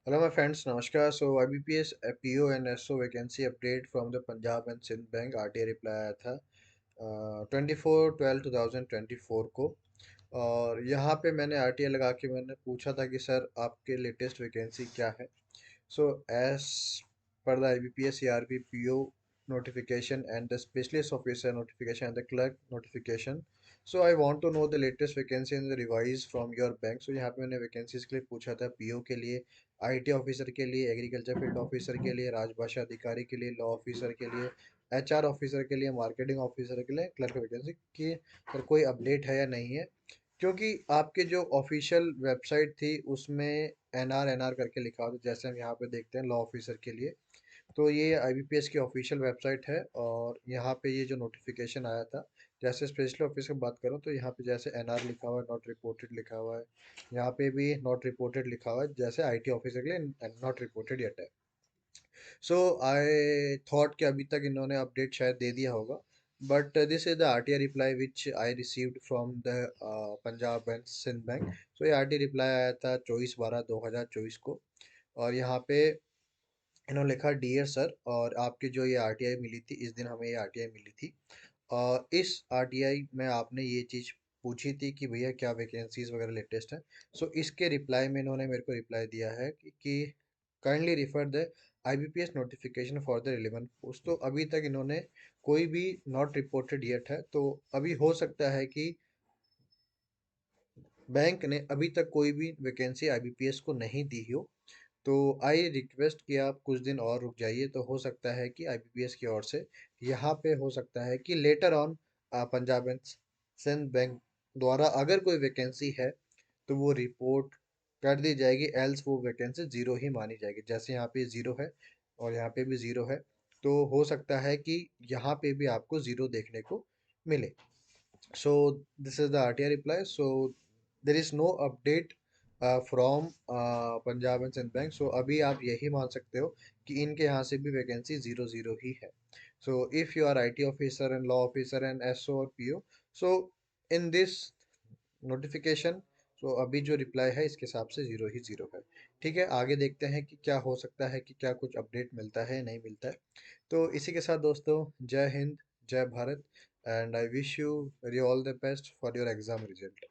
Hello, my friends. Namaskar. So, IBPS PO and SO vacancy update from the Punjab and Sindh Bank RTA reply आया था 24/12/2024 को। और यहाँ पे मैंने RTA लगा के मैंने पूछा था कि सर आपके लेटेस्ट वैकेंसी क्या है। So, as per the IBPS CRP PO notification and the specialist officer notification and the clerk notification, so I want to know the latest vacancy and the revise from your bank. So यहाँ पे मैंने vacancies के लिए पूछा था PO के लिए, IT officer के लिए, एग्रीकल्चर फील्ड ऑफिसर के लिए, राजभाषा अधिकारी के लिए, लॉ ऑफिसर के लिए, एचआर ऑफिसर के लिए, मार्केटिंग ऑफिसर के लिए, क्लर्क वैकेंसी की सर कोई अपडेट है या नहीं है। क्योंकि आपके जो ऑफिशियल वेबसाइट थी उसमें एनआर करके लिखा हुआ था, जैसे हम यहाँ पे देखते हैं लॉ ऑफिसर के लिए। तो ये आईबीपीएस की ऑफिशियल वेबसाइट है और यहाँ पे ये जो नोटिफिकेशन आया था, जैसे स्पेशल ऑफिस की बात करूँ तो यहाँ पे जैसे एनआर लिखा हुआ है, नॉट रिपोर्टेड लिखा हुआ है। यहाँ पे भी नॉट रिपोर्टेड लिखा हुआ है, जैसे आईटी ऑफिसर के लिए नॉट रिपोर्टेड येट है। सो आई थॉट कि अभी तक इन्होंने अपडेट शायद दे दिया होगा, but this is the RTI reply which I received from the Punjab and Sindh bank. So ये आरटीआई रिप्लाई आया था 24/12/2024 को। और यहाँ पे इन्होंने लिखा डियर सर, और आपकी जो ये आरटीआई मिली थी, इस दिन हमें ये आरटीआई मिली थी। और इस आरटीआई में आपने ये चीज़ पूछी थी कि भैया क्या वैकेंसीज वगैरह लेटेस्ट है। सो इसके रिप्लाई में इन्होंने मेरे को रिप्लाई दिया है कि kindly refer the IBPS notification for the relevant post. तो अभी तक इन्होंने कोई भी नॉट रिपोर्टेड येट है, तो अभी हो सकता है कि बैंक ने अभी तक कोई भी वैकेंसी आईबीपीएस को नहीं दी हो। तो आई रिक्वेस्ट कि आप कुछ दिन और रुक जाइए, तो हो सकता है कि आईबीपीएस की ओर से यहाँ पे हो सकता है कि letter on Punjab and Sindh bank द्वारा अगर कोई वैकेंसी है तो वो रिपोर्ट कर दी जाएगी, एल्स वो वैकेंसी ज़ीरो ही मानी जाएगी। जैसे यहाँ पे ज़ीरो है और यहाँ पे भी ज़ीरो है, तो हो सकता है कि यहाँ पे भी आपको ज़ीरो देखने को मिले। So this is the RTI reply. So there is no update from Punjab and Sindh bank. So अभी आप यही मान सकते हो कि इनके यहाँ से भी वैकेंसी ज़ीरो ज़ीरो ही है। So if you are IT officer and law officer and SO और PO, so in this notification, so अभी जो रिप्लाई है इसके हिसाब से ज़ीरो ही ज़ीरो है। ठीक है, आगे देखते हैं कि क्या हो सकता है, कि क्या कुछ अपडेट मिलता है नहीं मिलता है। तो इसी के साथ दोस्तों, जय हिंद, जय Bharat, and I wish you very all the best for your exam result.